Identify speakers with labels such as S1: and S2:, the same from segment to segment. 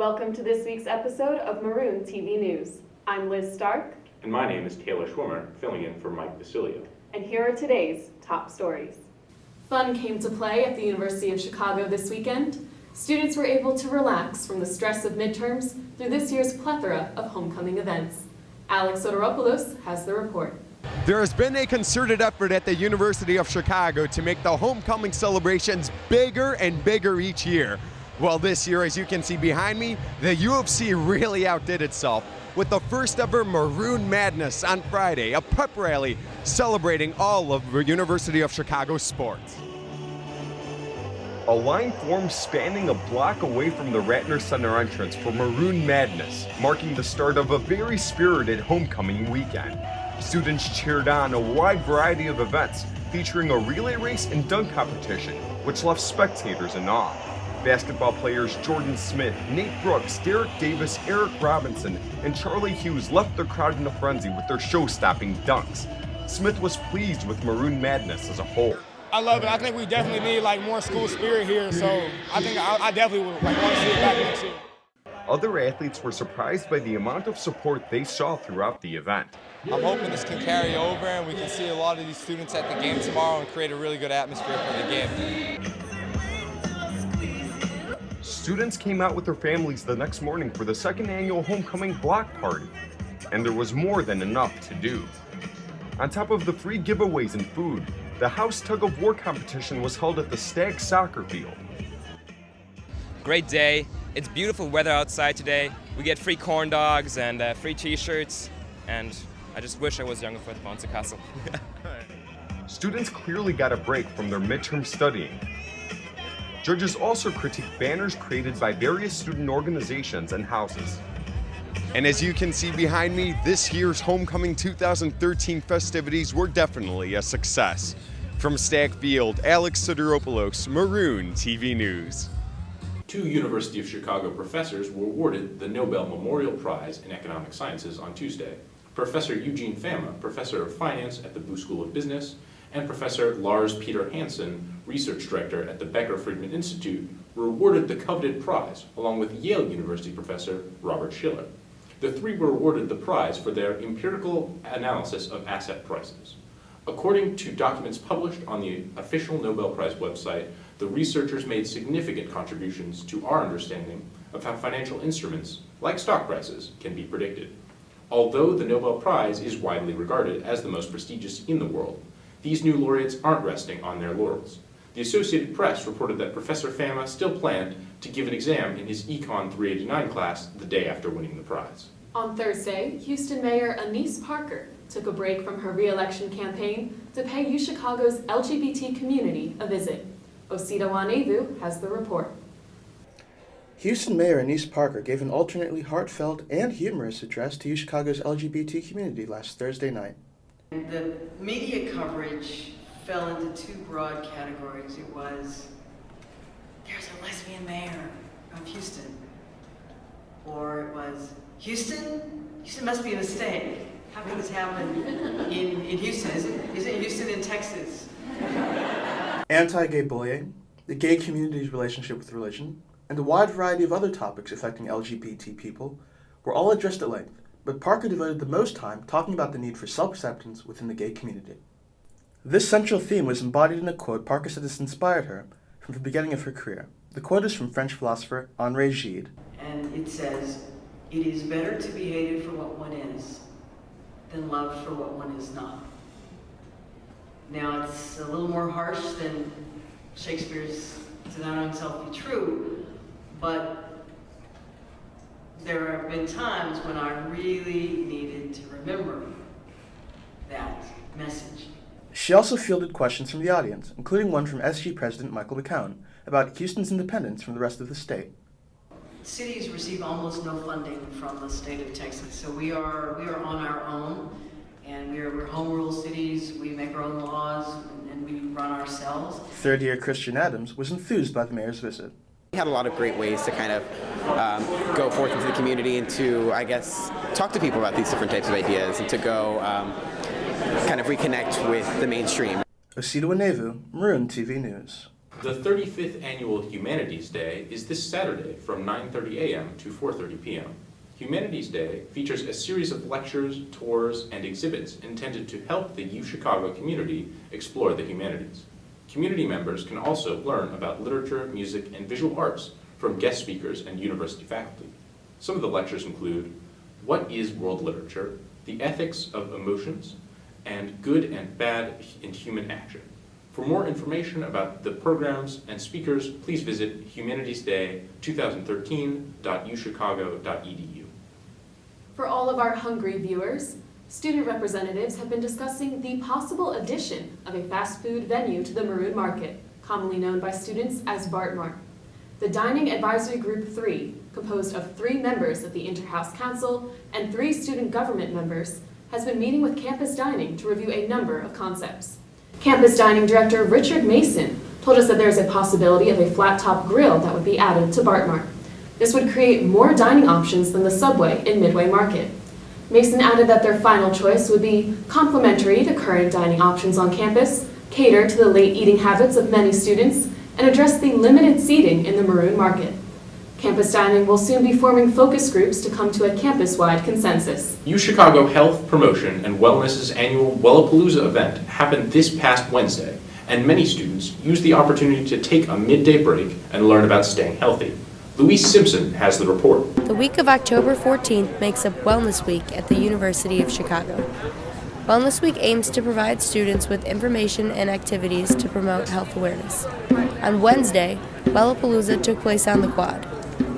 S1: Welcome to this week's episode of Maroon TV News. I'm Liz Stark.
S2: And my name is Taylor Schwimmer, filling in for Mike Basilio.
S1: And here are today's top stories. Fun came to play at the University of Chicago this weekend. Students were able to relax from the stress of midterms through this year's plethora of homecoming events. Alex Soteropoulos has the report.
S3: There has been a concerted effort at the University of Chicago to make the homecoming celebrations bigger and bigger each year. Well, this year, as you can see behind me, the U of C really outdid itself with the first ever Maroon Madness on Friday, a pep rally celebrating all of the University of Chicago sports.
S4: A line formed spanning a block away from the Ratner Center entrance for Maroon Madness, marking the start of a very spirited homecoming weekend. Students cheered on a wide variety of events, featuring a relay race and dunk competition, which left spectators in awe. Basketball players Jordan Smith, Nate Brooks, Derek Davis, Eric Robinson, and Charlie Hughes left the crowd in a frenzy with their show-stopping dunks. Smith was pleased with Maroon Madness as a whole.
S5: I love it. I think we definitely need more school spirit here, so I think I definitely would want to see it back next year.
S4: Other athletes were surprised by the amount of support they saw throughout the event.
S6: I'm hoping this can carry over and we can see a lot of these students at the game tomorrow and create a really good atmosphere for the game.
S4: Students came out with their families the next morning for the second annual homecoming block party, and there was more than enough to do. On top of the free giveaways and food, the house tug-of-war competition was held at the Stag soccer field.
S7: Great day. It's beautiful weather outside today. We get free corn dogs and free t-shirts, and I just wish I was younger for the bouncy castle.
S4: Students clearly got a break from their midterm studying. Judges also critiqued banners created by various student organizations and houses.
S3: And as you can see behind me, this year's Homecoming 2013 festivities were definitely a success. From Stag Field, Alex Soteropoulos, Maroon TV News.
S2: 2 University of Chicago professors were awarded the Nobel Memorial Prize in Economic Sciences on Tuesday. Professor Eugene Fama, professor of finance at the Booth School of Business, and Professor Lars Peter Hansen, research director at the Becker Friedman Institute, were awarded the coveted prize, along with Yale University professor Robert Schiller. The 3 were awarded the prize for their empirical analysis of asset prices. According to documents published on the official Nobel Prize website, the researchers made significant contributions to our understanding of how financial instruments, like stock prices, can be predicted. Although the Nobel Prize is widely regarded as the most prestigious in the world, these new laureates aren't resting on their laurels. The Associated Press reported that Professor Fama still planned to give an exam in his Econ 389 class the day after winning the prize.
S1: On Thursday, Houston Mayor Annise Parker took a break from her re-election campaign to pay UChicago's LGBT community a visit. Osita Wanevu has the report.
S8: Houston Mayor Annise Parker gave an alternately heartfelt and humorous address to UChicago's LGBT community last Thursday night.
S9: The media coverage fell into 2 broad categories. It was, there's a lesbian mayor of Houston. Or it was, Houston must be a mistake. How could this happen in Houston? Isn't Houston in Texas?
S8: Anti-gay bullying, the gay community's relationship with religion, and a wide variety of other topics affecting LGBT people were all addressed at length, but Parker devoted the most time talking about the need for self-acceptance within the gay community. This central theme was embodied in a quote Parker said has inspired her from the beginning of her career. The quote is from French philosopher André Gide.
S9: And it says, "It is better to be hated for what one is than loved for what one is not." Now, it's a little more harsh than Shakespeare's "To thine own self be true," but there have been times when I really needed to remember that message.
S8: She also fielded questions from the audience, including one from SG President Michael McCown about Houston's independence from the rest of the state.
S9: Cities receive almost no funding from the state of Texas, so we are on our own, and we're home rule cities. We make our own laws, and we run ourselves.
S8: Third-year Christian Adams was enthused by the mayor's visit.
S10: We had a lot of great ways to kind of go forth into the community and to, I guess, talk to people about these different types of ideas and to go kind of reconnect with the mainstream.
S8: Osita Wanevu, Maroon TV News.
S2: The 35th Annual Humanities Day is this Saturday from 9:30 a.m. to 4:30 p.m. Humanities Day features a series of lectures, tours, and exhibits intended to help the UChicago community explore the humanities. Community members can also learn about literature, music, and visual arts from guest speakers and university faculty. Some of the lectures include What is World Literature?, The Ethics of Emotions, and Good and Bad in Human Action. For more information about the programs and speakers, please visit humanitiesday2013.uchicago.edu.
S1: For all of our hungry viewers, student representatives have been discussing the possible addition of a fast food venue to the Maroon Market, commonly known by students as Bart Mark. The Dining Advisory Group 3, composed of 3 members of the Inter-House Council and 3 student government members, has been meeting with Campus Dining to review a number of concepts. Campus Dining Director Richard Mason told us that there is a possibility of a flat-top grill that would be added to Bart Mark. This would create more dining options than the Subway in Midway Market. Mason added that their final choice would be complementary to current dining options on campus, cater to the late eating habits of many students, and address the limited seating in the Maroon Market. Campus Dining will soon be forming focus groups to come to a campus-wide consensus.
S2: UChicago Health, Promotion, and Wellness's annual Wellapalooza event happened this past Wednesday, and many students used the opportunity to take a midday break and learn about staying healthy. Louise Simpson has the report.
S11: The week of October 14th makes up Wellness Week at the University of Chicago. Wellness Week aims to provide students with information and activities to promote health awareness. On Wednesday, Wellapalooza took place on the quad.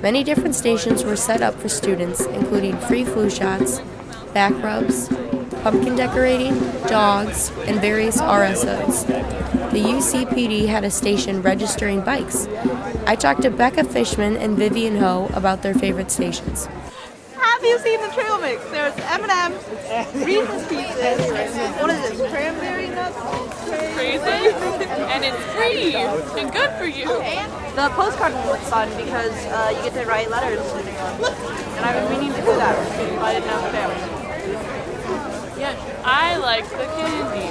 S11: Many different stations were set up for students, including free flu shots, back rubs, pumpkin decorating, dogs, and various RSOs. The UCPD had a station registering bikes. I talked to Becca Fishman and Vivian Ho about their favorite stations.
S12: Have you seen the trail mix? There's M&M's, Reese's Pieces, what is this, cranberry nuts?
S13: Crazy, and it's free and good for you.
S12: The postcard one was fun because you get to write letters, and I've been meaning to do that, but I didn't know if there was.
S13: Yes, I like the candy.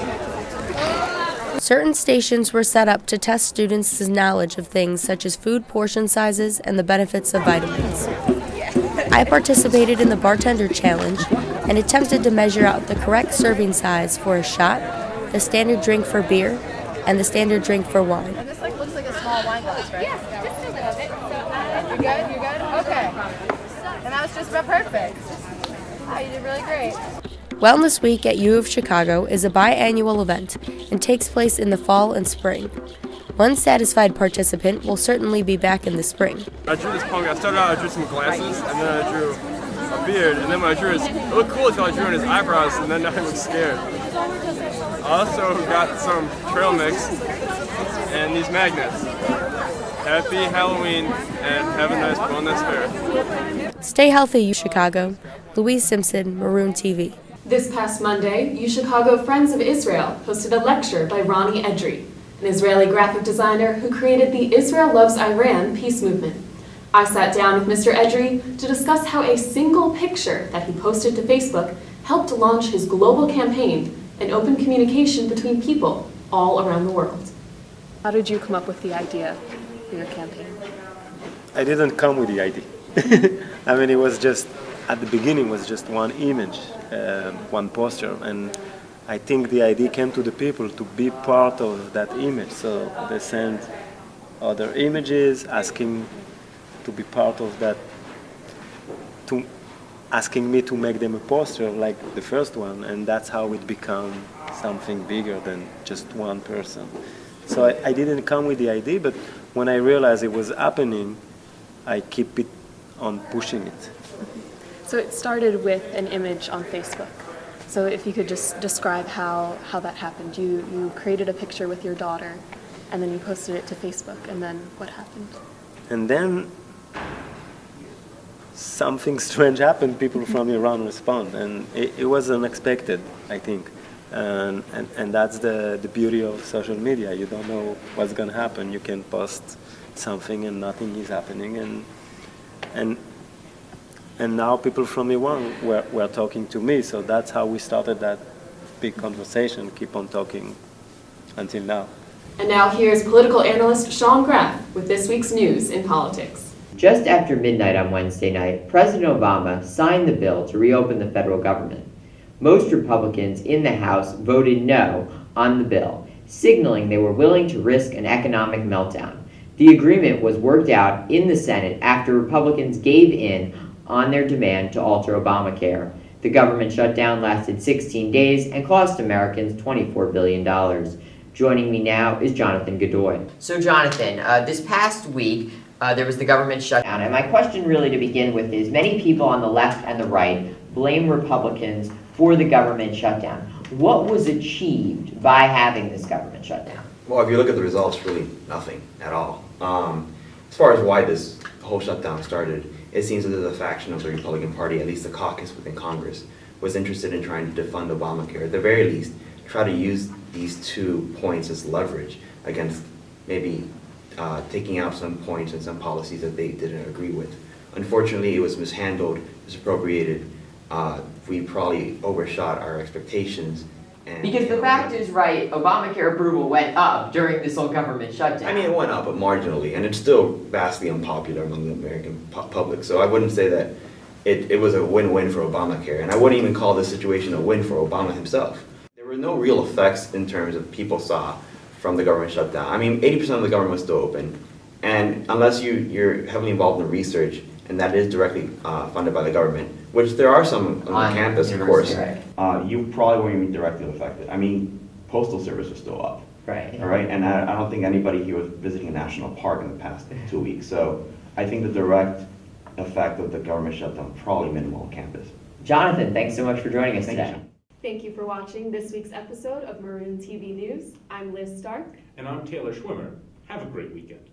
S11: Certain stations were set up to test students' knowledge of things such as food portion sizes and the benefits of vitamins. I participated in the Bartender Challenge and attempted to measure out the correct serving size for a shot, the standard drink for beer, and the standard drink for wine.
S12: And this looks like a small wine glass, right? Yes, just a little bit. You're good? You're good? Okay. And that was just about perfect. Wow, you did really great.
S11: Wellness Week at U of Chicago is a biannual event and takes place in the fall and spring. One satisfied participant will certainly be back in the spring.
S14: I drew this pumpkin. I started out, I drew some glasses, and then I drew a beard, and then when I drew it looked cool until I drew in his eyebrows, and then now he looks scared. I also got some trail mix and these magnets. Happy Halloween, and have a nice Wellness Fair.
S11: Stay healthy, UChicago. Louise Simpson, Maroon TV.
S1: This past Monday, UChicago Friends of Israel hosted a lecture by Ronnie Edry, an Israeli graphic designer who created the Israel Loves Iran peace movement. I sat down with Mr. Edry to discuss how a single picture that he posted to Facebook helped launch his global campaign and open communication between people all around the world.
S15: How did you come up with the idea for your campaign?
S16: I didn't come with the idea. I mean, it was just, at the beginning, was just one image, one poster, and I think the idea came to the people to be part of that image. So they sent other images, asking to be part of that, asking me to make them a poster like the first one, and that's how it became something bigger than just one person. So I didn't come with the idea, but when I realized it was happening, I keep it on pushing it.
S15: So it started with an image on Facebook. So if you could just describe how that happened. You created a picture with your daughter, and then you posted it to Facebook, and then what happened?
S16: And then something strange happened. People from Iran respond, and it was unexpected, I think. And that's the beauty of social media. You don't know what's going to happen. You can post something and nothing is happening. And now people from Iran were talking to me, so that's how we started that big conversation, keep on talking until now.
S1: And now here's political analyst Sean Graff with this week's news in politics.
S17: Just after midnight on Wednesday night, President Obama signed the bill to reopen the federal government. Most Republicans in the House voted no on the bill, signaling they were willing to risk an economic meltdown. The agreement was worked out in the Senate after Republicans gave in on their demand to alter Obamacare. The government shutdown lasted 16 days and cost Americans $24 billion. Joining me now is Jonathan Godoy. So Jonathan, this past week, there was the government shutdown, and my question really to begin with is, many people on the left and the right blame Republicans for the government shutdown. What was achieved by having this government shutdown?
S18: Well, if you look at the results, really nothing at all. As far as why this whole shutdown started, it seems that there's a faction of the Republican Party, at least the caucus within Congress, was interested in trying to defund Obamacare. At the very least, try to use these 2 points as leverage against maybe taking out some points and some policies that they didn't agree with. Unfortunately, it was mishandled, misappropriated. We probably overshot our expectations.
S17: Because the fact is, right, Obamacare approval went up during this whole government shutdown.
S18: I mean, it went up, but marginally, and it's still vastly unpopular among the American public. So I wouldn't say that it was a win-win for Obamacare, and I wouldn't even call this situation a win for Obama himself. There were no real effects in terms of people saw from the government shutdown. I mean, 80% of the government was still open, and unless you're heavily involved in research, and that is directly funded by the government, which there are some on campus, of course, you probably won't even be directly affected. I mean, Postal Service was still up.
S17: Right.
S18: All right, and I don't think anybody here was visiting a national park in the past 2 weeks. So I think the direct effect of the government shutdown probably minimal on campus.
S17: Jonathan, thanks so much for joining us today.
S1: Thank you for watching this week's episode of Maroon TV News. I'm Liz Stark.
S2: And I'm Taylor Schwimmer. Have a great weekend.